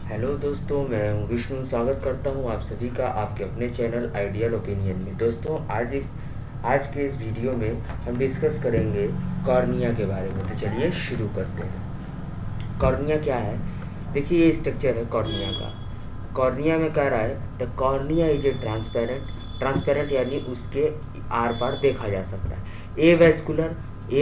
Hello दोस्तों, मैं हूं विष्णु। स्वागत करता हूं आप सभी का आपके अपने चैनल आइडियल ओपिनियन में। दोस्तों, आज के इस वीडियो में हम डिस्कस करेंगे कॉर्निया के बारे में। तो चलिए शुरू करते हैं। कॉर्निया क्या है? देखिए, ये स्ट्रक्चर है कॉर्निया का। कॉर्निया में कह रहा है the cornea is a transparent यानी उसके आर पार देखा जा सकता है। ए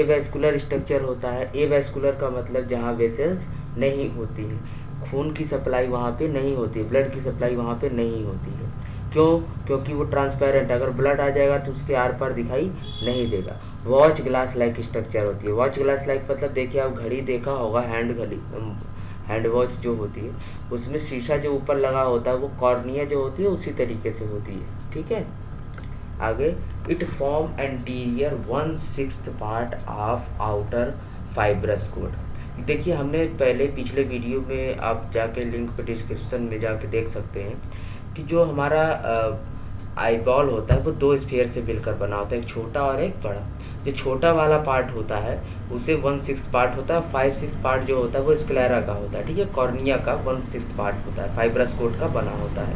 वेस्कुलर स्ट्रक्चर होता है। ए वेस्कुलर का मतलब जहाँ वेसल्स नहीं होती है, खून की सप्लाई वहाँ पे नहीं होती है, ब्लड की सप्लाई वहाँ पे नहीं होती है। क्यों? क्योंकि वो ट्रांसपेरेंट, अगर ब्लड आ जाएगा तो उसके आर पार दिखाई नहीं देगा। वॉच ग्लास लाइक स्ट्रक्चर होती है। वॉच ग्लास लाइक मतलब देखिए, आप घड़ी देखा होगा, हैंड वॉच जो होती है उसमें शीशा जो ऊपर लगा होता है वो कॉर्निया जो होती है उसी तरीके से होती है। ठीक है, आगे it form anterior 1/6 part of outer fibrous code. देखिए, हमने पहले पिछले वीडियो में, आप जाके लिंक पे डिस्क्रिप्शन में जाके देख सकते हैं कि जो हमारा आई बॉल होता है वो दो स्फीयर से मिलकर बना होता है, एक छोटा और एक बड़ा। जो छोटा वाला पार्ट होता है उसे 1/6 पार्ट होता है, 5/6 पार्ट जो होता है वो स्क्लेरा का होता है। ठीक है, कॉर्निया का 1/6 पार्ट होता है, फाइब्रस कोड का बना होता है।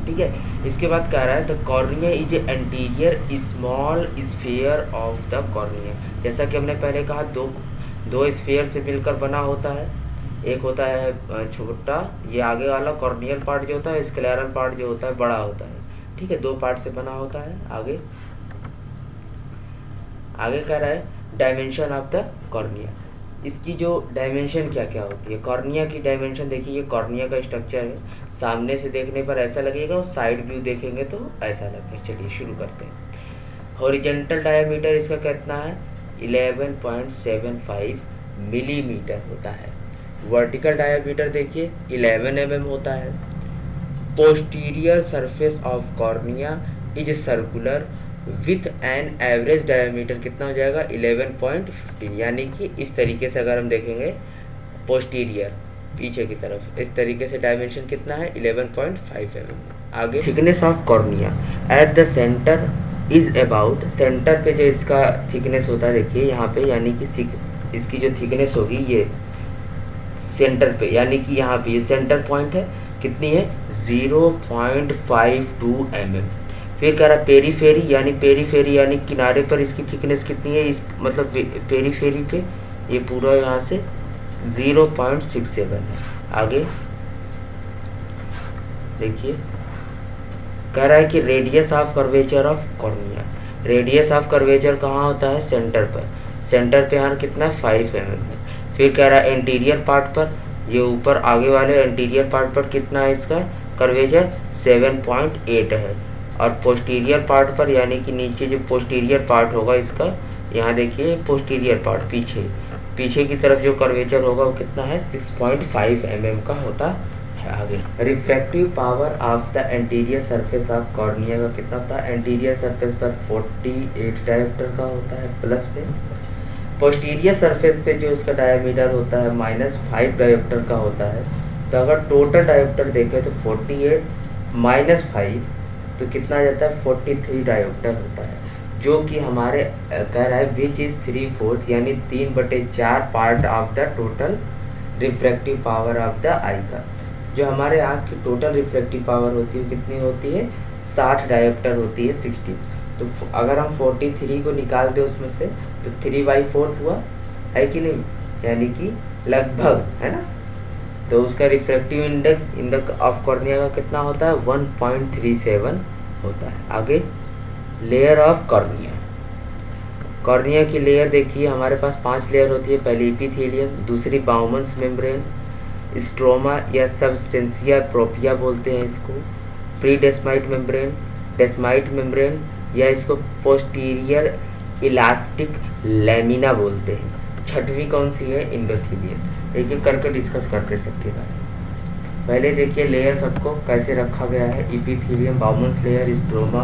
ठीक है, इसके बाद कह रहा है the cornea is a anterior small sphere of the cornea. जैसा कि हमने पहले कहा, दो स्फीयर से मिलकर बना होता है। एक होता है छोटा, ये आगे वाला कॉर्नियल पार्ट जो होता है, स्क्लेरल पार्ट जो होता है बड़ा होता है। ठीक है, दो पार्ट से बना होता है। आगे आगे कह रहा है डायमेंशन ऑफ द कॉर्निया। इसकी जो डायमेंशन क्या क्या होती है, कॉर्निया की डायमेंशन देखिए। ये कॉर्निया का स्ट्रक्चर है, सामने से देखने पर ऐसा लगेगा और साइड व्यू देखेंगे तो ऐसा लगेगा। चलिए शुरू करते हैं। हॉरिजेंटल डायमीटर इसका कितना है? 11.75 मिलीमीटर होता है। वर्टिकल डायमीटर देखिए 11 mm होता है। Posterior surface of cornea is circular with an average diameter कितना हो जाएगा? 11.15। यानी कि इस तरीके से अगर हम देखेंगे पोस्टीरियर पीछे की तरफ, इस तरीके से डायमेंशन कितना है? 11.5 mm। आगे thickness of cornea at the centre is about, centre पे जो इसका थिकनेस होता है देखिए यहाँ पे, यानी कि इसकी जो थिकनेस होगी ये सेंटर पे, यानी कि यहाँ पे ये सेंटर पॉइंट है, कितनी है? 0.52 mm। फिर कह रहा पेरीफेरी यानी किनारे पर इसकी थिकनेस कितनी है? इस मतलब पेरीफेरी पे ये पूरा यहाँ से 0.67 है। आगे देखिए, कह रहा है कि radius of curvature of cornea. Radius of curvature कहाँ होता है? सेंटर पर। सेंटर पे यहाँ कितना? 5 mm है। फिर कह रहा है एंटीरियर पार्ट पर, ये ऊपर आगे वाले एंटीरियर पार्ट पर कितना है इसका कर्वेचर? 7.8 है। और पोस्टीरियर पार्ट पर, यानी कि नीचे जो पोस्टीरियर पार्ट होगा इसका, यहाँ देखिए पोस्टीरियर पार्ट पीछे की तरफ जो कर्वेचर होगा वो कितना है? 6.5 mm का होता है। आगे refractive power of the anterior surface of cornea का कितना होता है? एंटीरियर सरफेस पर 48 डायोप्टर का होता है प्लस पे। पोस्टीरियर सरफेस पे जो इसका डायमीटर होता है -5 डायोप्टर का होता है। तो अगर टोटल डायोप्टर देखें तो 48 -5 तो कितना आ जाता है? 43 डायोप्टर होता है, जो कि हमारे कह रहा है विच इज़ 3/4 यानी 3/4 part of the total refractive power of the eye का। जो हमारे आँख की टोटल रिफ्रैक्टिव पावर होती है कितनी होती है? 60 डायोप्टर होती है, 60। तो अगर हम 43 को निकाल दें उसमें से तो 3/4 हुआ है कि नहीं, यानी कि लगभग, है ना। तो उसका refractive index in the of cornea का कितना होता है? 1.37 होता है। आगे लेयर ऑफ कॉर्निया। कॉर्निया की लेयर देखिए, हमारे पास 5 लेयर होती है। पहली एपिथेलियम, दूसरी बाउमन्स मेम्ब्रेन, स्ट्रोमा या सबस्टेंसिया प्रोपिया बोलते हैं इसको, प्री डेस्माइट मेम्ब्रेन, डेस्माइट मेम्ब्रेन या इसको पोस्टीरियर इलास्टिक लैमिना बोलते हैं। छठवीं कौन सी है? एंडोथेलियम। एक एक करके डिस्कस करते सकते हैं। पहले देखिए लेयर सबको कैसे रखा गया है। एपिथेलियम, बाउमन्स लेयर, स्ट्रोमा,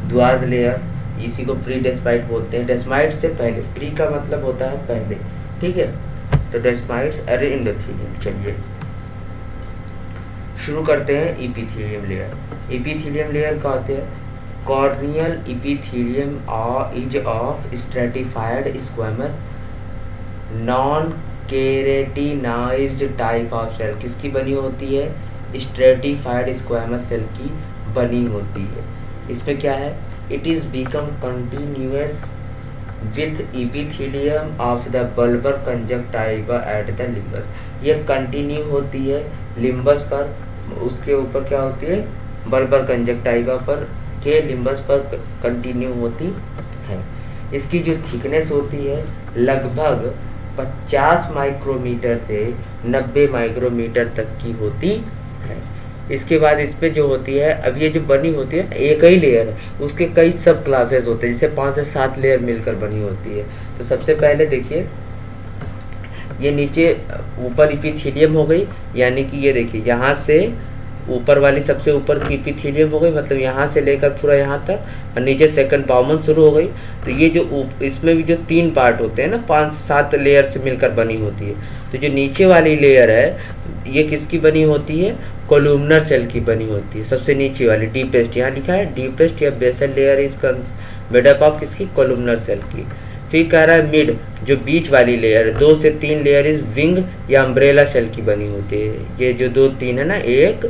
द्वाज लेयर, इसी को प्री डेस्माइट बोलते हैं। डेस्माइट से पहले, प्री का मतलब होता है पहले, ठीक है। तो डेस्माइट्स अरे एंडोथेलियम। चलिए शुरू करते हैं एपिथेलियम लेयर। एपिथेलियम लेयर का होते हैं corneal epithelium is of stratified squamous non keratinized type of cell किसकी बनी होती है? स्ट्रेटिफाइड स्क्वामस सेल की बनी होती है। इसमें क्या है? It is become continuous with epithelium of the bulbar conjunctiva at the limbus. ये कंटिन्यू होती है लिम्बस पर, उसके ऊपर क्या होती है? बल्बर कंजक्टाइवा पर के लिम्बस पर कंटिन्यू होती है। इसकी जो थिकनेस होती है लगभग 50 माइक्रोमीटर से 90 माइक्रोमीटर तक की होती है। इसके बाद इस पे जो होती है, अब ये जो बनी होती है एक ही लेयर है, उसके कई सब क्लासेस होते हैं, जैसे 5 से 7 लेयर मिलकर बनी होती है। तो सबसे पहले देखिए, ये नीचे ऊपर इपिथीलियम हो गई, यानी कि ये देखिए यहाँ से ऊपर वाली सबसे ऊपर की इपिथीलियम हो गई, मतलब यहाँ से लेकर पूरा यहाँ तक, और नीचे सेकंड बाउमन शुरू हो गई। तो ये जो इसमें भी जो 3 पार्ट होते हैं ना, 5 से 7 लेयर से मिलकर बनी होती है। तो जो नीचे वाली लेयर है ये किसकी बनी होती है? कोलुमनर सेल की बनी होती है। सबसे नीचे वाली डीपेस्ट, यहाँ लिखा है डीपेस्ट या basal layer is made up of किसकी? कोलुमनर सेल की। फिर कह रहा है मिड, जो बीच वाली लेयर 2 से 3 लेयर इज विंग या अम्ब्रेला सेल की बनी होती है। ये जो 2 3 है ना, 1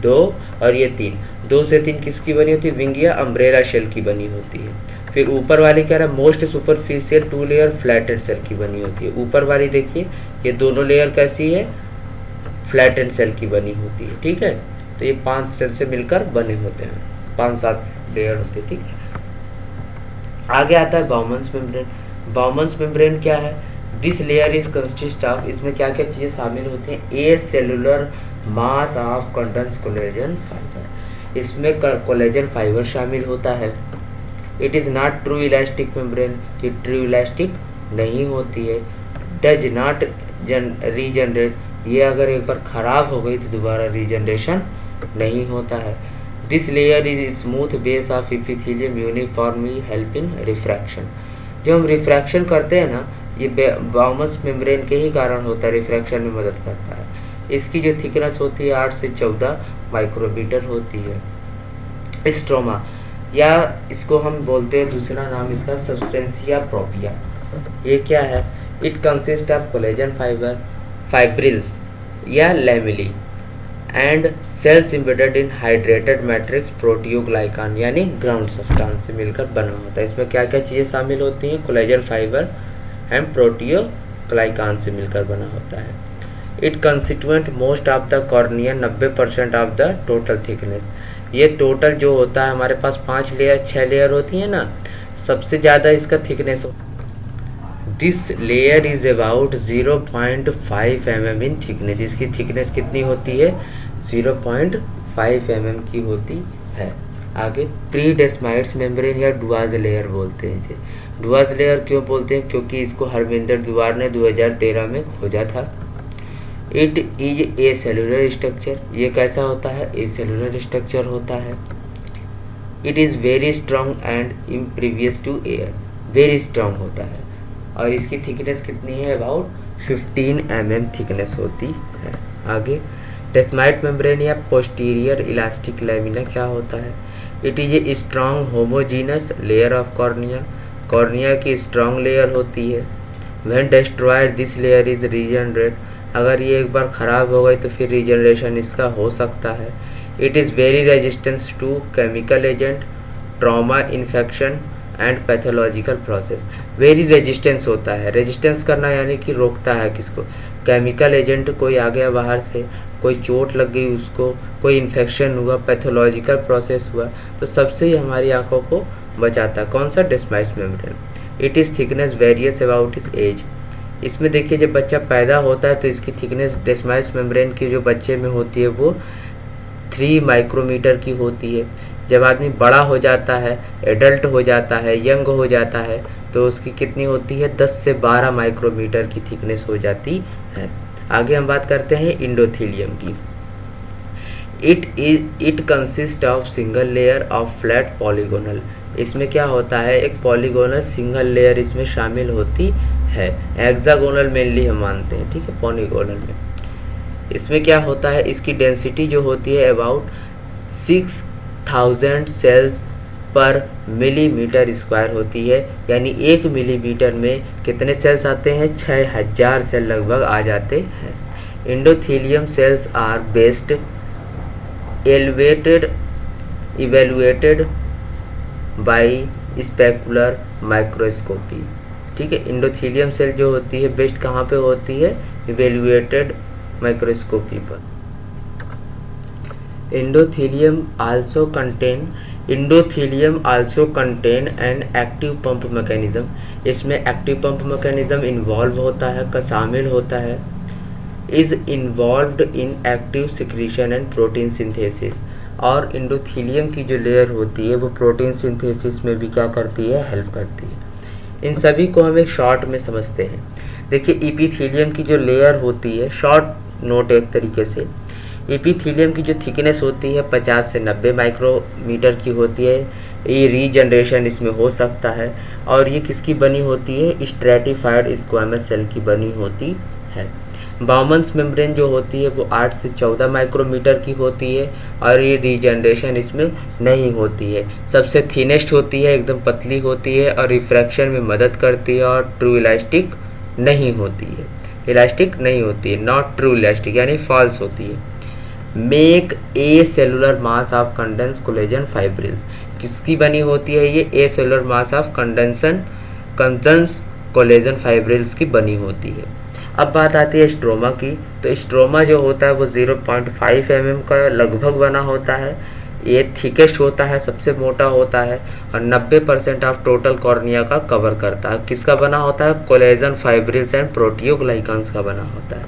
2 और ये 3, 2 से 3 किसकी बनी होती है? विंग या अम्ब्रेला सेल की बनी होती है। फिर ऊपर वाली कह रहा है most superficial 2 layer flattened cell की बनी होती है। ऊपर वाली देखिए ये दोनों लेयर कैसी है? फ्लैटेड सेल की बनी होती है। ठीक है, तो ये 5 सेल से मिलकर बने होते हैं, 5-7 लेयर होते हैं। ठीक है, आगे आता है बाउमन्स मेम्ब्रेन। बाउमन्स मेम्ब्रेन क्या है? This layer is consist of, इसमें क्या क्या चीज़ें शामिल होती हैं? A cellular mass of contents collagen fibre, इसमें कोलेजन फाइबर शामिल होता है। It is not true elastic membrane, ये ट्रू इलास्टिक नहीं होती है। डज नॉट रीजनरेट, ये अगर एक बार ख़राब हो गई तो दोबारा रीजनरेशन नहीं होता है। This layer is smooth base of epithelium uniformly help in refraction. जो हम रिफ्रैक्शन करते हैं ना, ये बाउमस मेम्ब्रेन के ही कारण होता है, रिफ्रैक्शन में मदद करता है। इसकी जो थिकनेस होती है 8 से 14 माइक्रोमीटर होती है। स्ट्रोमा, या इसको हम बोलते हैं, दूसरा नाम इसका सब्सटेंसिया प्रोपिया। ये क्या है? It consist of collagen fibre, fibrils या lamellae and cells embedded in hydrated matrix proteoglycan, यानी ग्राउंड सब्सटेंस से मिलकर बना होता है। इसमें क्या क्या चीज़ें शामिल होती हैं? कोलेजन फाइबर एंड प्रोटियोग्लाइकान से मिलकर बना होता है। It constituent most of the cornea, 90% of the total thickness. ये टोटल जो होता है हमारे पास 5 लेयर 6 लेयर होती है ना, सबसे ज़्यादा इसका थिकनेस हो। This layer is about 0.5 mm in thickness, इसकी थिकनेस कितनी होती है? 0.5 mm की होती है। आगे प्रीडेस्माइड्स मेम्ब्रेन या डुआज लेयर बोलते हैं इसे। डुआज लेयर क्यों बोलते हैं? क्योंकि इसको हरविंदर दुआर ने 2013 में खोजा था। It is a cellular structure, ये कैसा होता है? ए सेलुलर स्ट्रक्चर होता है। It is very strong and impervious to air, very strong होता है। और इसकी थिकनेस कितनी है? अबाउट 15 mm थिकनेस होती है। आगे डेस्माइड मेम्ब्रेन या पोस्टीरियर इलास्टिक लैमिना क्या होता है? It is a strong homogeneous layer of cornea, cornea की स्ट्रॉन्ग लेयर होती है। When destroyed this layer is regenerate, अगर ये एक बार ख़राब हो गई तो फिर रीजनरेशन इसका हो सकता है। It is very resistance to chemical agent, trauma, infection and pathological process. Very resistance होता है, रेजिस्टेंस करना यानी कि रोकता है किसको? केमिकल एजेंट, कोई आ गया बाहर से, कोई चोट लग गई उसको, कोई इन्फेक्शन हुआ, पैथोलॉजिकल प्रोसेस हुआ, तो सबसे ही हमारी आँखों को बचाता है। कौन सा? Descemet's membrane. It is thickness varies about इस एज। इसमें देखिए जब बच्चा पैदा होता है तो इसकी थिकनेस डेस्माइड्स मेम्ब्रेन की जो बच्चे में होती है वो 3 माइक्रोमीटर की होती है। जब आदमी बड़ा हो जाता है, एडल्ट हो जाता है, यंग हो जाता है, तो उसकी कितनी होती है? 10 से 12 माइक्रोमीटर की थिकनेस हो जाती है। आगे हम बात करते हैं इंडोथीलियम की। It consist of single layer of flat polygonal, इसमें क्या होता है? एक पॉलीगोनल सिंगल लेयर इसमें शामिल होती है। हेक्सागोनल मेनली हम मानते हैं, ठीक है, पॉलीगोनल में। इसमें क्या होता है? इसकी डेंसिटी जो होती है अबाउट 6000 सेल्स पर मिलीमीटर स्क्वायर होती है, यानी 1 मिलीमीटर में कितने सेल्स आते हैं? 6000 सेल लगभग आ जाते हैं। Endothelium cells are best evaluated by specular microscopy. ठीक है, एंडोथेलियम सेल जो होती है बेस्ट कहाँ पे होती है? इवेल्युएटेड माइक्रोस्कोपी पर। Endothelium also contain an active pump mechanism. इसमें एक्टिव पंप मैकेनिज्म इन्वॉल्व होता है, का शामिल होता है। Is involved in active secretion and protein synthesis. और एंडोथेलियम की जो लेयर होती है वो प्रोटीन सिंथेसिस में भी क्या करती है? हेल्प करती है। इन सभी को हम एक शॉर्ट में समझते हैं। देखिए, एपिथेलियम की जो लेयर होती है, शॉर्ट नोट एक तरीके से, एपिथेलियम की जो थिकनेस होती है 50 से 90 माइक्रोमीटर की होती है। ये रीजनरेशन इसमें हो सकता है। और ये किसकी बनी होती है? स्ट्रैटिफाइड स्क्वामस सेल की बनी होती है। बाउमन्स मेम्ब्रेन जो होती है वो 8 से 14 माइक्रोमीटर की होती है और ये रीजनरेशन इसमें नहीं होती है। सबसे थिनेस्ट होती है, एकदम पतली होती है और रिफ्रैक्शन में मदद करती है और ट्रू इलास्टिक नहीं होती है। इलास्टिक नहीं होती है, नॉट ट्रू इलास्टिक, यानी फॉल्स होती है। Make a cellular mass of condense collagen fibrils. किसकी बनी होती है ये? A cellular mass of condense collagen fibrils की बनी होती है। अब बात आती है स्ट्रोमा की। तो स्ट्रोमा जो होता है वो 0.5 mm का लगभग बना होता है। ये थिकेस्ट होता है, सबसे मोटा होता है और 90% ऑफ टोटल कॉर्निया का कवर करता है। किसका बना होता है? कोलेजन फाइब्रिल्स एंड प्रोटियोग्लाइकन्स का बना होता है।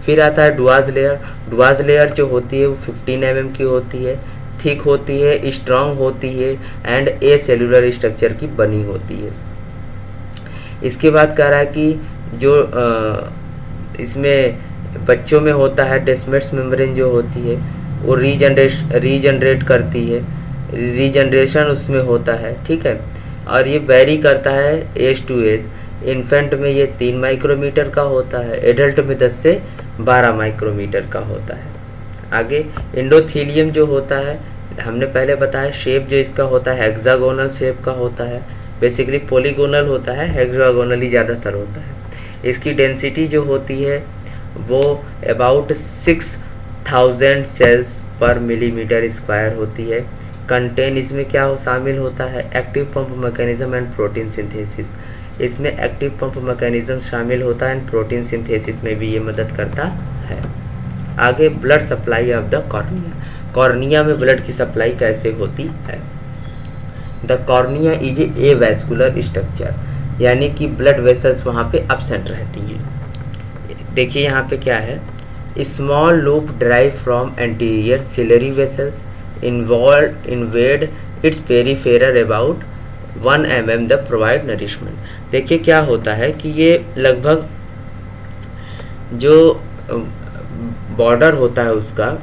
फिर आता है डुआज लेयर। डुआज लेयर जो होती है वो 15 mm की होती है, थिक होती है, स्ट्रॉन्ग होती है एंड ए सेलुलर स्ट्रक्चर की बनी होती है। इसके बाद कह रहा है कि जो इसमें बच्चों में होता है डेस्मेट्स मेम्ब्रेन जो होती है वो रीजनरेट करती है, रीजनरेशन उसमें होता है। ठीक है, और ये वेरी करता है एज टू एज। इन्फेंट में ये 3 माइक्रोमीटर का होता है, एडल्ट में 10 से 12 माइक्रोमीटर का होता है। आगे एंडोथेलियम जो होता है, हमने पहले बताया शेप जो इसका होता है हेक्सागोनल शेप का होता है। बेसिकली पॉलीगोनल होता है, हेक्सागोनल ही ज़्यादातर होता है। इसकी डेंसिटी जो होती है वो अबाउट 6000 सेल्स पर मिलीमीटर स्क्वायर होती है। कंटेन इसमें क्या शामिल होता है? Active pump mechanism and protein synthesis. इसमें एक्टिव पंप मैकेनिज्म शामिल होता है एंड प्रोटीन सिंथेसिस में भी ये मदद करता है। आगे blood supply of the cornea. Cornea में ब्लड की सप्लाई कैसे होती है? The cornea is a vascular structure, यानी कि ब्लड वेसल्स वहाँ पे एब्सेंट रहती हैं। देखिए यहाँ पे क्या है? Small loop drive from anterior ciliary vessels invade its peripheral about 1 mm the provide nourishment. देखिए क्या होता है कि ये लगभग जो बॉर्डर होता है उसका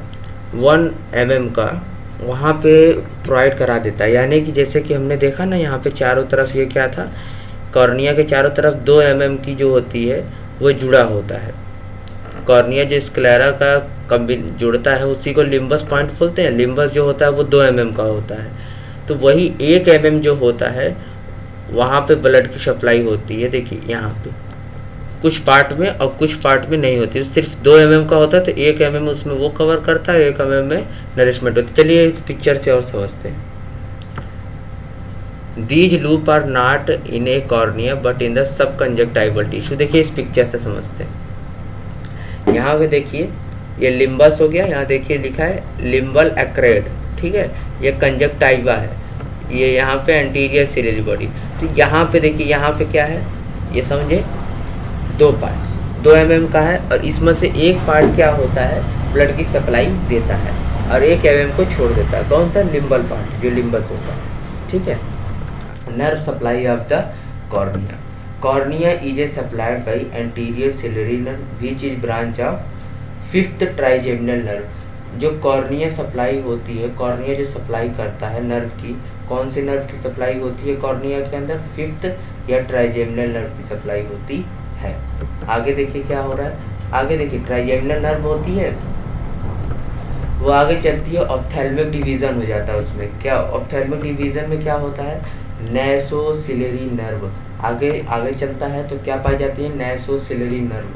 1 mm का वहाँ पे प्रोवाइड करा देता है। यानी कि जैसे कि हमने देखा ना यहाँ पे चारों तरफ ये क्या था? कॉर्निया के चारों तरफ 2 mm की जो होती है वो जुड़ा होता है। कॉर्निया जो स्क्लेरा का कभी जुड़ता है उसी को लिम्बस पॉइंट बोलते हैं। लिम्बस जो होता है वो 2 mm का होता है। तो वही 1 mm जो होता है वहाँ पे ब्लड की सप्लाई होती है। देखिए यहाँ पे कुछ पार्ट में और कुछ पार्ट में नहीं होती, सिर्फ 2 mm का होता है तो 1 mm उसमें वो कवर करता है, 1 mm में नरिशमेंट होती है। चलिए पिक्चर से और समझते हैं। These loop are not in a cornea but in the sub conjunctival tissue. देखिए इस पिक्चर से समझते हैं। यहाँ पे देखिए ये लिम्बस हो गया, यहाँ देखिए लिखा है लिम्बल एक्रेड। ठीक है, ये कंजक्टाइवा है, ये यहाँ पे एंटीरियर सिलियरी बॉडी। तो यहाँ पे देखिए यहाँ पे क्या है ये समझे, 2 पार्ट 2 mm का है और इसमें से एक पार्ट क्या होता है ब्लड की सप्लाई देता है और 1 mm को छोड़ देता है। कौन सा? लिम्बल पार्ट जो लिम्बस होता है। ठीक है, nerve supply of the cornea. Cornea is supplied by anterior ciliary nerve which is branch of 5th trigeminal nerve. जो कॉर्निया सप्लाई होती है, कॉर्निया जो सप्लाई करता है नर्व की, कौन से नर्व की सप्लाई होती है कॉर्निया के अंदर? 5th या ट्राइजेमिनल नर्व की सप्लाई होती है। आगे देखिए क्या हो रहा है। आगे देखिए ट्राइजेमिनल नर्व होती है, वो आगे चलती है ऑप्थेल्मिक डिवीज़न हो जाता है उसमें। क्या ऑप्थेल्मिक डिवीज़न में क्या होता है, नैसोसिलरी नर्व आगे आगे चलता है तो क्या पाई जाती है, नैसोसिलरी नर्व।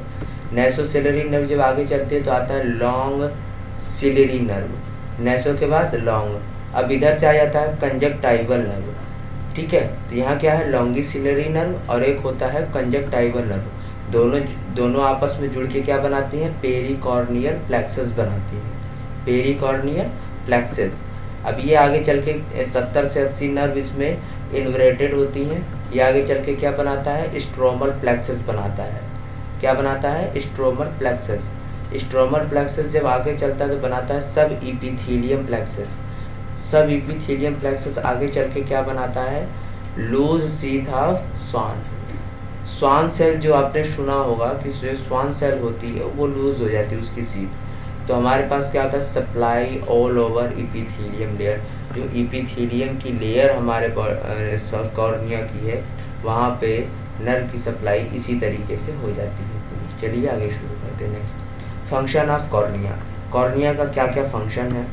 नैसोसिलरी नर्व जब आगे चलती है तो आता है लॉन्ग सिलरी नर्व, नैसो के बाद लॉन्ग। अब इधर से आ जाता है कंजक्टाइवल नर्व, ठीक है। तो यहाँ क्या है, लॉन्गिसिलरी नर्व और एक होता है कंजक्टाइवल नर्व। दोनों दोनों आपस में जुड़ के क्या बनाती हैं, पेरिकॉर्नियल प्लेक्सस बनाती हैं, पेरिकॉर्नियल प्लेक्सस। अब ये आगे चल के 70 से 80 नर्व इसमें इन्वर्टेड होती हैं। ये आगे चल के क्या बनाता है, स्ट्रोमल प्लेक्सस बनाता है। क्या बनाता है, स्ट्रोमल प्लेक्सस। स्ट्रोमल प्लेक्सस जब आगे चलता है तो बनाता है sub epithelium plexus. Sub epithelium plexus आगे चल के क्या बनाता है, loose sheath of Schwann. Schwann cell जो आपने सुना होगा कि जो स्वान सेल होती है वो लूज हो जाती है उसकी शीथ। तो हमारे पास क्या होता है, supply all over epithelium layer. जो इपिथीलियम की लेयर हमारे कॉर्निया की है वहाँ पे नर्व की सप्लाई इसी तरीके से हो जाती है। चलिए आगे शुरू करते हैं। Next, function of cornea. Cornea का क्या क्या फंक्शन है,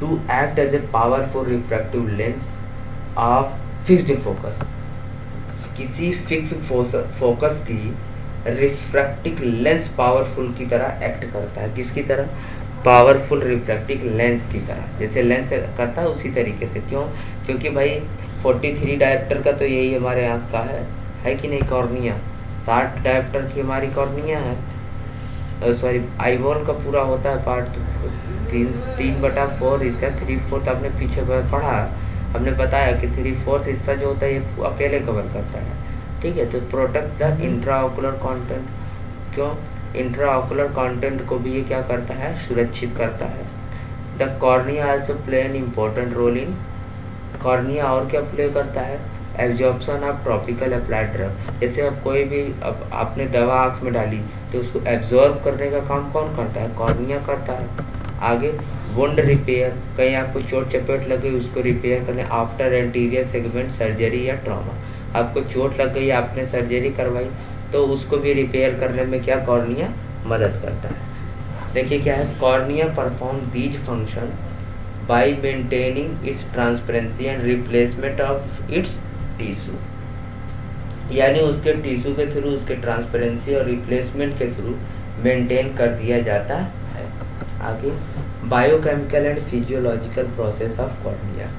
to act as a powerful refractive lens of fixed focus. किसी फिक्स फोकस की रिफ्रैक्टिव लेंस पावरफुल की तरह एक्ट करता है। किसकी तरह, पावरफुल रिफ्रैक्टिव लेंस की तरह, जैसे लेंस करता है उसी तरीके से। क्यों, क्योंकि भाई 43 डायप्टर का तो यही हमारे आँख का है कि नहीं, कॉर्निया। 60 डायप्टर की हमारी कॉर्निया है, सॉरी आईबॉल का पूरा होता है पार्ट 3/4, इसका 3/4 आपने पीछे पढ़ा, हमने बताया कि 3/4 हिस्सा जो होता है ये अकेले कवर करता है, ठीक है। तो प्रोटेक्ट द इंट्राओकुलर कंटेंट। क्यों, इंट्राओकुलर कंटेंट को भी ये क्या करता है, सुरक्षित करता है। The cornea also play an important role in, cornea और क्या प्ले करता है, absorption of tropical applied drug. जैसे अब कोई भी अब आपने दवा आँख में डाली तो उसको एब्जॉर्ब करने का काम कौन करता है, कॉर्निया करता है। आगे वुंड रिपेयर, कहीं आपको चोट चपेट लग गई उसको रिपेयर करने आफ्टर एंटीरियर सेगमेंट सर्जरी या ट्रॉमा। आपको चोट लग गई, आपने सर्जरी करवाई तो उसको भी रिपेयर करने में क्या कॉर्निया मदद करता है। देखिए क्या है, cornea perform these function by maintaining it's transparency and replacement of its tissue, यानी उसके टिश्यू के थ्रू उसके ट्रांसपेरेंसी और रिप्लेसमेंट के थ्रू मेंटेन कर दिया जाता है। आगे biochemical and physiological process of cornea.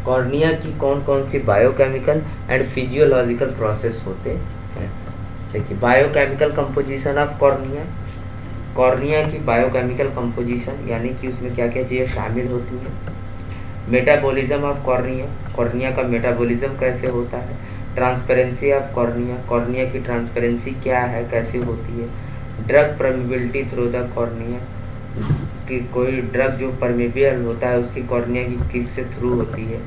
Cornea की कौन कौन सी बायोकेमिकल एंड फिजियोलॉजिकल प्रोसेस होते हैं। देखिए biochemical composition of cornea, cornea की बायोकेमिकल कंपोजिशन यानी कि उसमें क्या क्या चीज़ें शामिल होती हैं। मेटाबॉलिज्म ऑफ कॉर्निया, कॉर्निया का मेटाबॉलिज्म कैसे होता है। ट्रांसपेरेंसी ऑफ कॉर्निया, कॉर्निया की ट्रांसपेरेंसी क्या है, कैसे होती है। Drug permeability through the cornea, कि कोई ड्रग जो परमिबियल होता है उसकी कॉर्निया की किक से थ्रू होती है।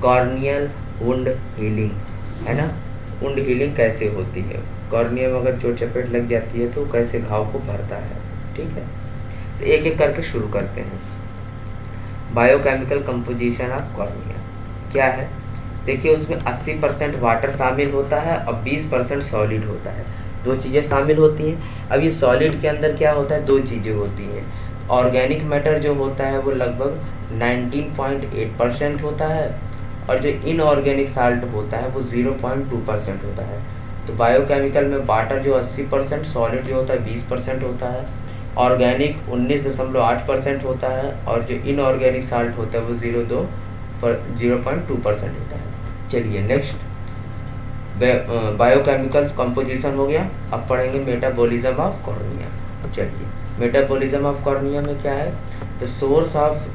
कॉर्नियल वुंड हीलिंग, है ना, वुंड हीलिंग कैसे होती है, कॉर्निया में अगर चोट चपेट लग जाती है तो कैसे घाव को भरता है, ठीक है। तो एक एक करके शुरू करते हैं। बायोकेमिकल कंपोजिशन ऑफ कॉर्निया क्या है, देखिए उसमें 80% वाटर शामिल होता है और 20% सॉलिड होता है। दो चीज़ें शामिल होती हैं। अब ये सॉलिड के अंदर क्या होता है, दो चीज़ें होती हैं। ऑर्गेनिक मैटर जो होता है वो लगभग 19.8% होता है और जो इनऑर्गेनिक साल्ट होता है वो 0.2% होता है। तो बायोकेमिकल में वाटर जो 80%, सॉलिड जो होता है 20% होता है, ऑर्गेनिक 19.8% होता है और जो इनऑर्गेनिक साल्ट होता है वो 0.2% होता है। चलिए नेक्स्ट, बायोकेमिकल कंपोजिशन हो गया। अब पढ़ेंगे मेटाबॉलिज्म ऑफ कॉर्निया। चलिए मेटाबॉलिज्म ऑफ कॉर्निया में क्या है, the source of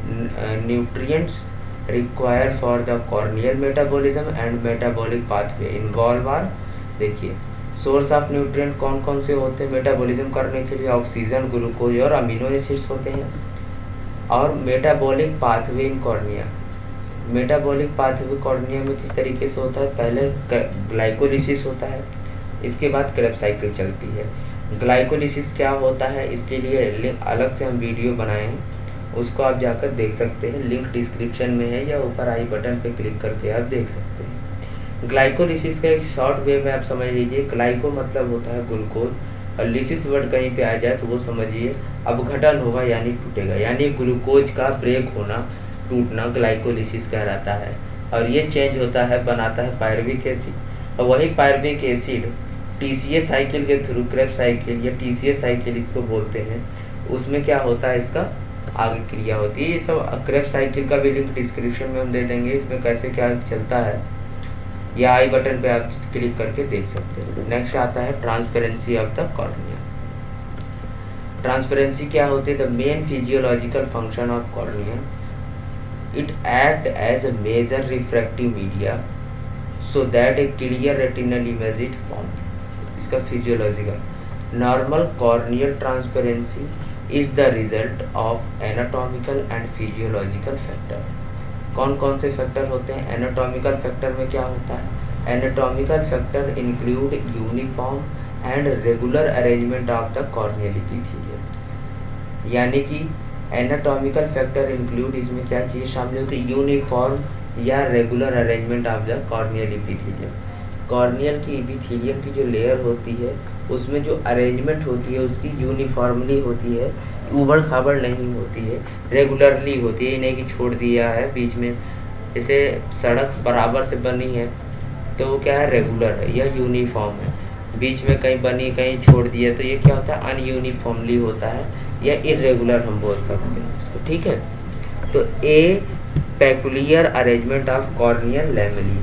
nutrients required for the corneal metabolism and metabolic pathway involve are. देखिए सोर्स ऑफ न्यूट्रिएंट कौन कौन से होते हैं मेटाबॉलिज्म करने के लिए, ऑक्सीजन, ग्लूकोज और अमीनो एसिड्स होते हैं। और metabolic pathway in cornea, metabolic pathway cornea में किस तरीके से होता है, पहले ग्लाइकोलिसिस होता है, इसके बाद क्रेब्स साइकिल चलती है। ग्लाइकोलिसिस क्या होता है, इसके लिए लिंक अलग से हम वीडियो बनाए हैं, उसको आप जाकर देख सकते हैं, लिंक डिस्क्रिप्शन में है या ऊपर आई बटन पे क्लिक करके आप देख सकते हैं। ग्लाइकोलिसिस का एक शॉर्ट वे में आप समझ लीजिए, ग्लाइको मतलब होता है ग्लूकोज, और लिसिस वर्ड कहीं पे आ जाए तो वो समझिए अपघटन होगा यानी टूटेगा, यानी ग्लूकोज का ब्रेक होना, टूटना ग्लाइकोलिसिस कहलाता है। और ये चेंज होता है, बनाता है पायरुविक एसिड, और वही पायरुविक एसिड टीसीए साइकिल के थ्रू, क्रेब्स साइकिल या टीसीए साइकिल इसको बोलते हैं, उसमें क्या होता है, इसका आगे क्रिया होती है। ये सब क्रेब्स साइकिल का भी लिंक डिस्क्रिप्शन में हम दे देंगे, इसमें कैसे क्या चलता है या आई बटन पे आप क्लिक करके देख सकते हैं। नेक्स्ट आता है transparency of the cornea. Transparency क्या होती है? The main physiological function of cornea, it act as a major refractive media so that a clear retinal image is form. इसका physiological normal corneal transparency is the result of anatomical and physiological factor. कौन कौन से factor होते हैं? Anatomical factor में क्या होता है? Anatomical factor include uniform and regular arrangement of the corneal epithelium. यानी कि एनाटॉमिकल फैक्टर इंक्लूड, इसमें क्या चीज़ शामिल होती है? यूनिफॉर्म या regular arrangement of the corneal epithelium. Corneal की एपिथेलियम की जो लेयर होती है उसमें जो अरेंजमेंट होती है उसकी यूनिफॉर्मली होती है, उबड़ खाबड़ नहीं होती है, रेगुलरली होती है। नहीं कि छोड़ दिया है बीच में, जैसे सड़क बराबर से बनी है तो वो क्या है? रेगुलर है या यूनिफॉर्म है। बीच में कहीं बनी कहीं छोड़ दिया तो ये क्या होता है? अनयूनिफॉर्मली होता है या इरेगुलर हम बोल सकते हैं इसको, ठीक है। तो ए peculiar arrangement of corneal lamellae,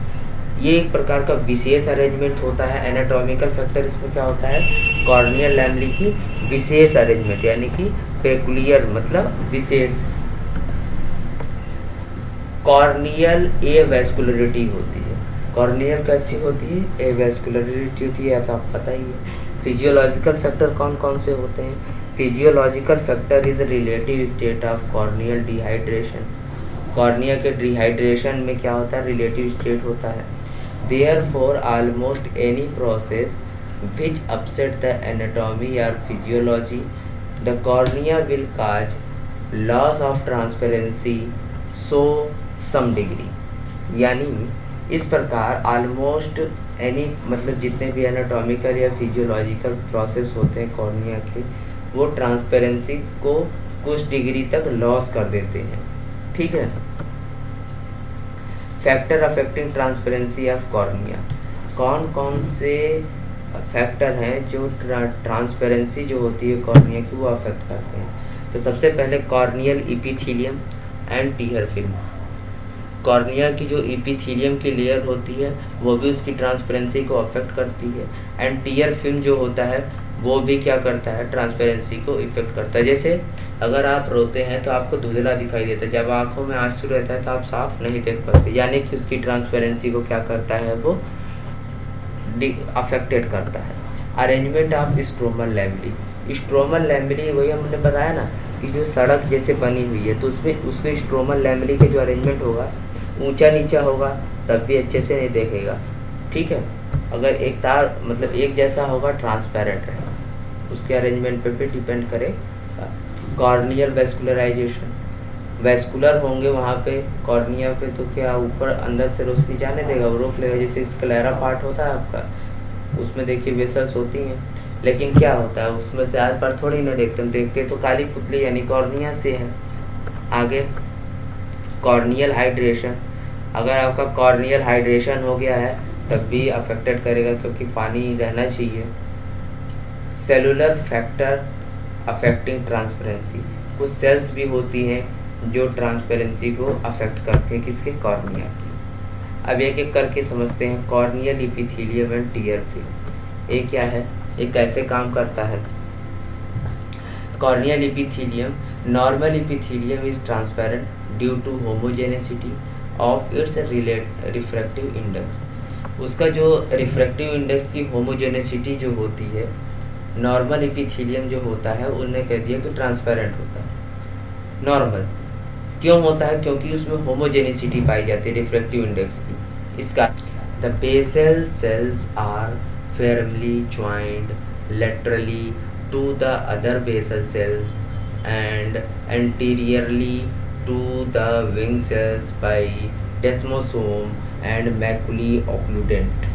ये एक प्रकार का विशेष अरेंजमेंट होता है। एनाटॉमिकल फैक्टर इसमें क्या होता है? कॉर्नियल लैमेली की विशेष अरेंजमेंट, यानी कि पेकुलियर मतलब विशेष। कॉर्नियल ए वेस्कुलरिटी होती है। कॉर्नियल कैसी होती है? ए वेस्कुलरिटी होती है, तो आप पता ही है। फिजियोलॉजिकल फैक्टर कौन कौन से होते हैं? Physiological factor is relative state of corneal dehydration. Cornea के डिहाइड्रेशन में क्या होता है? रिलेटिव स्टेट होता है। Therefore almost any process which upset the anatomy or physiology, the cornea will cause loss of transparency so some degree। यानी इस प्रकार ऑलमोस्ट एनी मतलब जितने भी एनाटॉमिकल या फिजियोलॉजिकल प्रोसेस होते हैं कॉर्निया के, वो ट्रांसपेरेंसी को कुछ डिग्री तक लॉस कर देते हैं, ठीक है। Factor affecting transparency of cornea, कौन कौन से फैक्टर हैं जो ट्रांसपेरेंसी जो होती है कॉर्निया की वो अफेक्ट करते हैं? तो सबसे पहले corneal epithelium and tear film. Cornea की जो एपिथेलियम की लेयर होती है वो भी उसकी ट्रांसपेरेंसी को अफेक्ट करती है, एंड टीयर फिल्म जो होता है वो भी क्या करता है? ट्रांसपेरेंसी को इफेक्ट करता है। जैसे अगर आप रोते हैं तो आपको धुंधला दिखाई देता है, जब आंखों में आंसू रहता है तो आप साफ नहीं देख पाते, यानी कि उसकी ट्रांसपेरेंसी को क्या करता है? वो अफेक्टेड करता है। Arrangement of stromal lamellae, stromal lamellae वही हमने बताया ना कि जो सड़क जैसे बनी हुई है तो उसमें उसके स्ट्रोमल लैमेली के जो अरेंजमेंट होगा ऊंचा नीचा होगा तब भी अच्छे से नहीं देखेगा, ठीक है। अगर एक तार मतलब एक जैसा होगा ट्रांसपेरेंट है, उसके अरेंजमेंट पे भी डिपेंड करेगा। कॉर्नियल वेस्कुलराइजेशन, वेस्कुलर होंगे वहाँ पे कॉर्निया पे तो क्या ऊपर अंदर से रोशनी जाने देगा? वो रोक लेगा। जैसे स्क्लेरा पार्ट होता है आपका, उसमें देखिए वेसल्स होती हैं, लेकिन क्या होता है उसमें से आर पार थोड़ी ना देखते हम, देखते तो काली पुतली यानी कॉर्निया से है। आगे कॉर्नियल हाइड्रेशन, अगर आपका कॉर्नियल हाइड्रेशन हो गया है तब भी अफेक्टेड करेगा क्योंकि पानी रहना चाहिए। सेलुलर फैक्टर अफेक्टिंग ट्रांसपेरेंसी, कुछ सेल्स भी होती हैं जो ट्रांसपेरेंसी को अफेक्ट करते हैं, किसके? कॉर्निया की। अब एक एक करके समझते हैं। Corneal epithelium and tear film, ये क्या है? ये कैसे काम करता है? Corneal epithelium, normal epithelium is transparent due to homogeneity of its refractive index. उसका जो रिफ्रैक्टिव इंडेक्स की होमोजेनेसिटी जो होती है, नॉर्मल एपिथेलियम जो होता है उन्होंने कह दिया कि ट्रांसपेरेंट होता है। नॉर्मल क्यों होता है? क्योंकि उसमें होमोजेनिसिटी पाई जाती है रिफ्रैक्टिव इंडेक्स की। इसका the basal cells are firmly joined laterally to the other basal cells and anteriorly to the wing cells by desmosome and maculae occludent।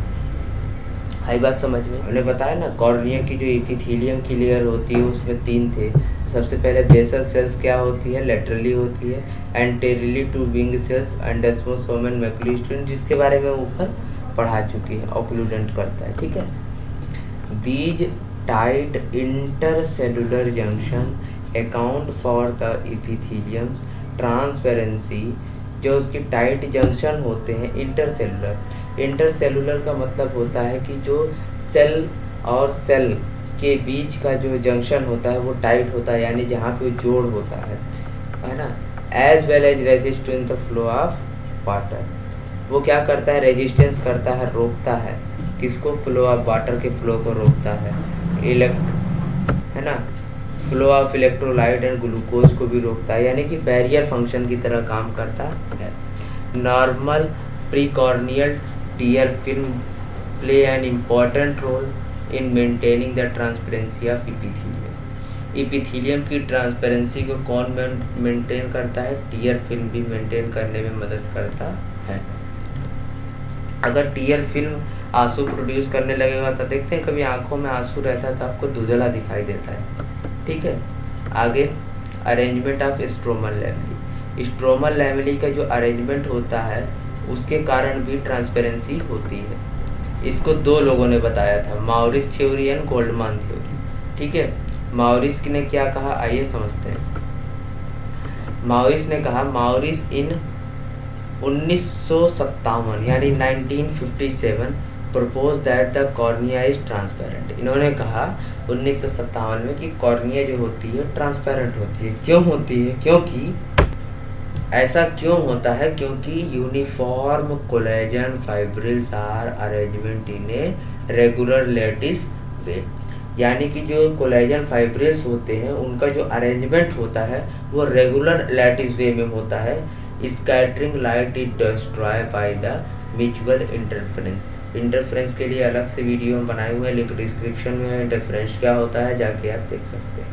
आई बात समझ में? हमने बताया ना कॉर्निया की जो एपिथेलियम की लेयर होती है उसमें 3 थे। सबसे पहले बेसल सेल्स क्या होती है, लेटरली होती है, anteriorly to wing cells, endosperm and macularly student, जिसके बारे में ऊपर पढ़ा चुकी है, ऑक्लूडेंट करता है, ठीक है। These tight intercellular junction account for the epithelium's transparency. जो उसके टाइट जंक्शन होते हैं इंटरसेलुलर का मतलब होता है कि जो सेल और सेल के बीच का जो जंक्शन होता है वो टाइट होता है, यानी जहाँ पे जोड़ होता है ना। As well as resistance the flow of water, वो क्या करता है, रेजिस्टेंस करता है, रोकता है, किसको, फ्लो ऑफ वाटर के फ्लो को रोकता है, है ना, flow of electrolyte and glucose को भी रोकता है, यानी कि बैरियर फंक्शन की तरह काम करता है। Normal precorneal tear film play an important role in maintaining the transparency of epithelium. Epithelium की ट्रांसपेरेंसी को कौन मेंटेन करता है, टीयर फिल्म भी मेंटेन करने में मदद करता है। अगर टीयर फिल्म आंसू प्रोड्यूस करने लगेगा तो देखते हैं कभी आंखों में आंसू रहता है तो आपको धुंधला दिखाई देता है, ठीक है। आगे arrangement of stromal lamellae. Stromal lamellae का जो अरेंजमेंट होता है उसके कारण भी ट्रांसपेरेंसी होती है। इसको 2 लोगों ने बताया था, मॉरिस थ्योरी एंड गोल्डमान थ्योरी, ठीक है। मॉरिस ने क्या कहा, आइए समझते हैं। मॉरिस ने कहा, मॉरिस इन 1957 यानी 1957 propose that the cornea is transparent. इन्होंने कहा 1957 में कि कॉर्निया जो होती है ट्रांसपेरेंट होती है। क्यों होती है, क्योंकि ऐसा क्यों होता है, क्योंकि uniform collagen fibrils are arrangement in a regular lattice way, यानी कि जो कोलेजन फाइब्रिल्स होते हैं उनका जो अरेंजमेंट होता है वो रेगुलर लैटिस वे में होता है। Scattering light is destroy by the mutual interference. Interference के लिए अलग से वीडियो हम बनाए हुए हैं, लिंक डिस्क्रिप्शन में है। इंटरफेरेंस क्या होता है जाके आप देख सकते हैं।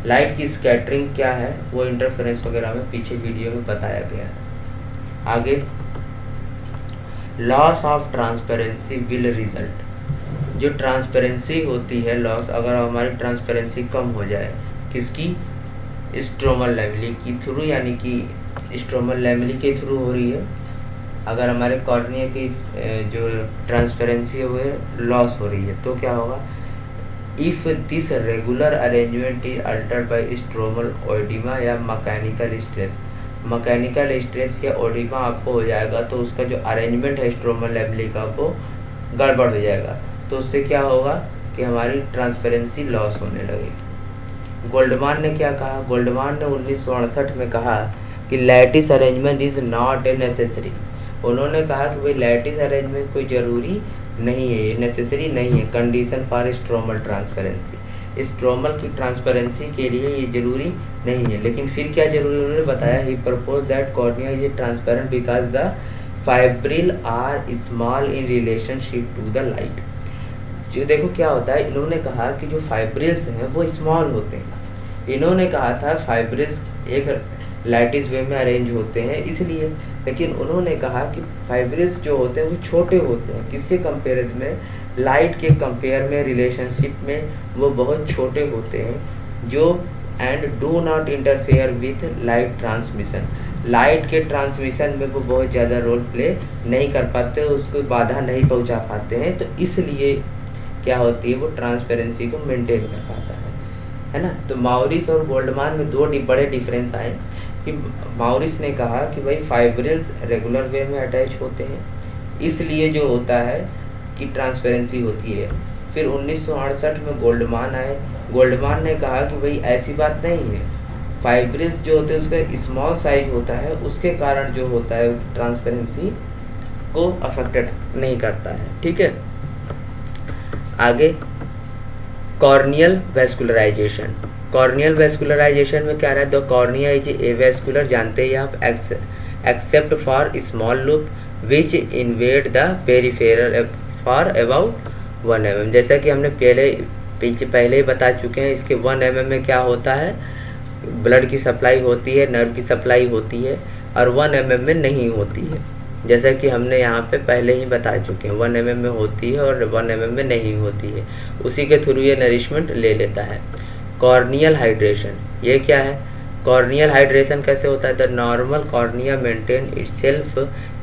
लाइट की स्कैटरिंग क्या है वो इंटरफेरेंस वगैरह में पीछे वीडियो में बताया गया है। आगे loss of transparency will result. जो ट्रांसपेरेंसी होती है लॉस, अगर हमारी ट्रांसपेरेंसी कम हो जाए, किसकी, स्ट्रोमल लैमेली की थ्रू, यानी कि स्ट्रोमल लैमेली के थ्रू हो रही है। अगर हमारे कॉर्निया की जो ट्रांसपेरेंसी है वो लॉस हो रही है तो क्या होगा, if this regular arrangement is altered by stromal oedema या मैकेनिकल स्ट्रेस। मैकेनिकल स्ट्रेस या ओडिमा आपको हो जाएगा तो उसका जो अरेंजमेंट है स्ट्रोमल लैमेली का वो गड़बड़ हो जाएगा, तो उससे क्या होगा कि हमारी ट्रांसपेरेंसी लॉस होने लगेगी। गोल्डमान ने क्या कहा, गोल्डमान ने 1968 में कहा कि lattice arrangement is not a necessary. उन्होंने कहा कि भाई लैटिस अरेंजमेंट कोई ज़रूरी नहीं है, ये नेसेसरी नहीं है condition for stromal transparency. Stromal की ट्रांसपेरेंसी के लिए ये जरूरी नहीं है, लेकिन फिर क्या जरूरी, उन्होंने बताया he propose that cornea is transparent because the fibril are small in relationship to the light. जो देखो क्या होता है, इन्होंने कहा कि जो फाइब्रिल्स हैं वो स्मॉल होते हैं। इन्होंने कहा था फाइब्रिल्स एक लैटिस वे में अरेंज होते हैं इसलिए, लेकिन उन्होंने कहा कि फाइब्रिल्स जो होते हैं वो छोटे होते हैं, किसके कंपेरिजन में, लाइट के कंपेयर में, रिलेशनशिप में वो बहुत छोटे होते हैं, जो and do not interfere with light transmission. Light के ट्रांसमिशन में वो बहुत ज़्यादा रोल प्ले नहीं कर पाते, उसको बाधा नहीं पहुंचा पाते हैं, तो इसलिए क्या होती है वो ट्रांसपेरेंसी को मेंटेन कर पाता है ना। तो मॉरिस और गोल्डमान में 2 बड़े डिफरेंस आए कि मॉरिस ने कहा कि भाई फाइब्रिल्स रेगुलर वे में अटैच होते हैं इसलिए जो होता है कि ट्रांसपेरेंसी होती है। फिर 1968 में गोल्डमान आए, गोल्डमान ने कहा कि भाई ऐसी बात नहीं है, फाइब्रिल्स जो होते हैं उसका स्मॉल साइज होता है, उसके कारण जो होता है ट्रांसपेरेंसी को अफेक्टेड नहीं करता है, ठीक है। आगे कॉर्नियल वेस्कुलराइजेशन। कॉर्नियल वेस्कुलराइजेशन में क्या रहा है, द कॉर्निया इज एवेस्कुलर, जानते ही आप, except for small loop which invade the peripheral for about 1 mm। जैसा कि हमने पहले ही बता चुके हैं, इसके 1 mm में क्या होता है, ब्लड की सप्लाई होती है, नर्व की सप्लाई होती है, और 1 mm में नहीं होती है। जैसा कि हमने यहाँ पे पहले ही बता चुके हैं, 1 mm में होती है और 1 mm में नहीं होती है, उसी के थ्रू ये नरिशमेंट ले लेता है। कॉर्नियल हाइड्रेशन, ये क्या है? कॉर्नियल हाइड्रेशन कैसे होता है? The normal cornea maintain itself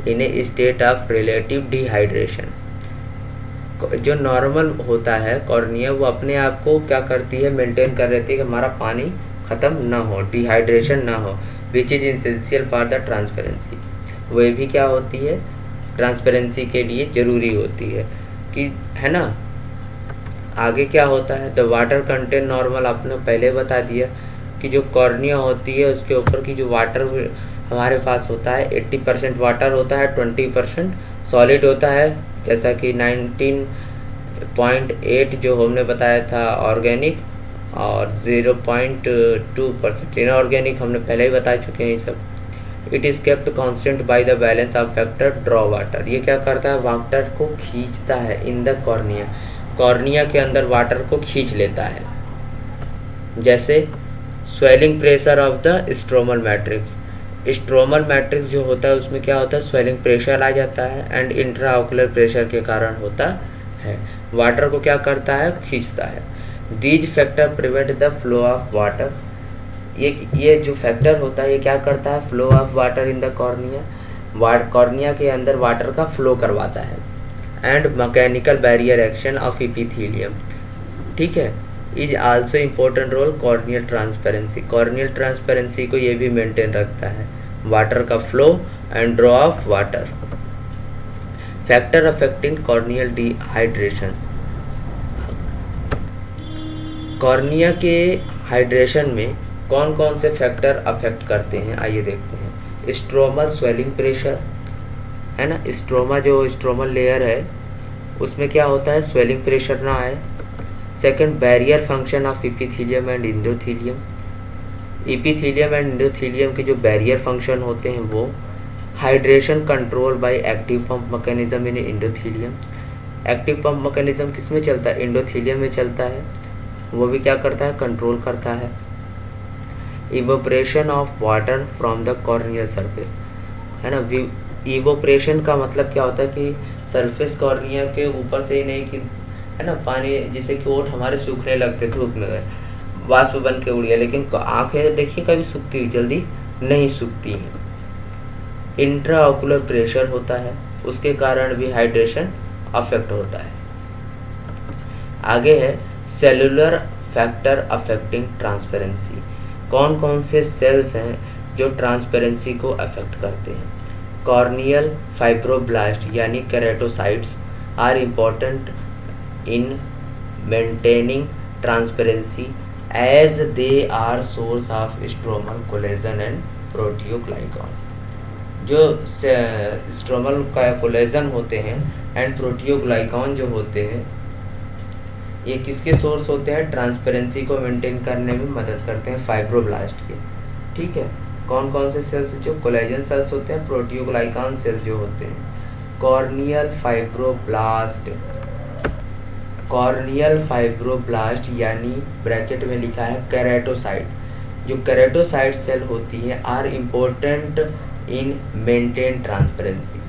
in A state of relative dehydration. जो नॉर्मल होता है कॉर्निया, वो अपने आप को क्या करती है? मेंटेन कर रहती है कि हमारा पानी ख़त्म ना हो, डिहाइड्रेशन ना हो, which is essential for the transparency. वह भी क्या होती है? ट्रांसपेरेंसी के लिए ज़रूरी होती है कि, है ना। आगे क्या होता है? द वाटर कंटेंट नॉर्मल, आपने पहले बता दिया कि जो कॉर्निया होती है उसके ऊपर की जो वाटर हमारे पास होता है 80% वाटर होता है, 20% सॉलिड होता है, जैसा कि 19.8 जो हमने बताया था ऑर्गेनिक, और 0.2% इनऑर्गेनिक हमने पहले ही बता चुके हैं ये सब। It is kept constant by the balance of factor draw water. ये क्या करता है? वाटर को खींचता है इन द कॉर्निया, कॉर्निया के अंदर वाटर को खींच लेता है। जैसे swelling pressure of the stromal matrix, stromal matrix जो होता है उसमें क्या होता है? स्वेलिंग प्रेशर आ जाता है, एंड इंट्राओकुलर प्रेशर के कारण होता है। वाटर को क्या करता है? खींचता है। These factor prevent the flow of water. ये जो फैक्टर होता है ये क्या करता है? Flow of water in the cornea, cornea के अंदर वाटर का फ्लो करवाता है। And mechanical barrier action of epithelium, ठीक है, is also important role corneal transparency. Corneal transparency को ये भी मेंटेन रखता है, वाटर का flow and draw of water. Factor affecting corneal dehydration, cornea के हाइड्रेशन में कौन कौन से फैक्टर अफेक्ट करते हैं? आइए देखते हैं। स्ट्रोमल स्वेलिंग प्रेशर, है ना, स्ट्रोमा जो स्ट्रोमल लेयर है उसमें क्या होता है? स्वेलिंग प्रेशर ना आए। Second, barrier function of epithelium and endothelium. Epithelium and endothelium के जो बैरियर फंक्शन होते हैं वो। Hydration control by active pump mechanism in endothelium. Active pump mechanism किस में चलता है? इंडोथीलियम में चलता है। वो भी क्या करता है? कंट्रोल करता है। Evaporation of water from the corneal surface, है ना। इवोपरेशन का मतलब क्या होता है कि सरफेस कॉर्निया के ऊपर से ही नहीं, कि है ना, पानी जैसे कि ओठ हमारे सूखने लगते, धूप में गए, वाष्प बन के उड़ गया, लेकिन आँखें देखिए कभी सूखती हुई जल्दी नहीं सूखती हैं। इंट्राओकुलर प्रेशर होता है, उसके कारण भी हाइड्रेशन अफेक्ट होता है। आगे है सेलुलर फैक्टर अफेक्टिंग ट्रांसपेरेंसी। कौन कौन से सेल्स हैं जो ट्रांसपेरेंसी को अफेक्ट करते हैं? कॉर्नियल फाइब्रोब्लास्ट यानी keratocytes are important in maintaining transparency as they are source of stromal collagen and proteoglycan. जो स्ट्रोमल का कोलेजन होते हैं एंड प्रोटियोग्लाइकॉन जो होते हैं, ये किसके सोर्स होते हैं? ट्रांसपेरेंसी को मेंटेन करने में मदद करते हैं, फाइब्रोब्लास्ट के, ठीक है। कौन कौन से सेल्स? जो कोलेजन सेल्स होते हैं, प्रोटियोग्लाइकॉन सेल्स जो होते हैं। कॉर्नियल फाइब्रोब्लास्ट, कॉर्नियल फाइब्रोब्लास्ट यानी ब्रैकेट में लिखा है केराटोसाइट। जो केराटोसाइट सेल होती है are important in maintain transparency.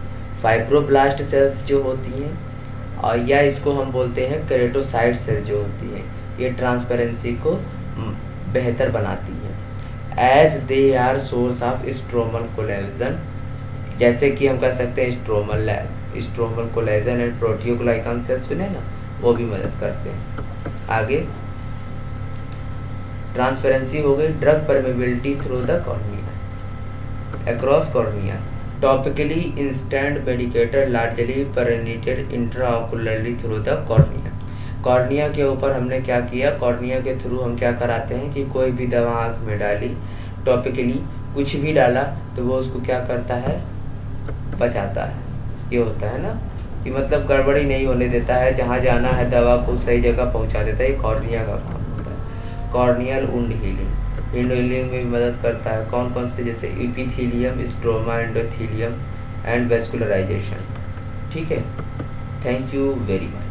Fibroblast cells जो होती हैं, और या इसको हम बोलते हैं केराटोसाइट सेल जो होती है, ये ट्रांसपेरेंसी को बेहतर बनाती है। As they are source of stromal collagen, जैसे कि हम कह सकते हैं stromal collagen and proteoglycan cells सुने ना, वो भी मदद करते हैं। आगे ट्रांसपेरेंसी हो गई। Drug permeability through the cornea, across cornea. Topically instant medicator largely penetrate intraocularly through the cornea. Cornea के ऊपर हमने क्या किया? कॉर्निया के थ्रू हम क्या कराते हैं कि कोई भी दवा आँख में डाली, टॉपिकली कुछ भी डाला तो वो उसको क्या करता है? बचाता है। ये होता है ना कि मतलब गड़बड़ी नहीं होने देता है, जहाँ जाना है दवा को सही जगह पहुँचा देता है। ये कॉर्निया का काम होता है। Corneal wound healing, wind healing में भी मदद करता है। कौन कौन से? जैसे epithelium, stroma, endothelium and vascularisation, ठीक है। Thank you very much.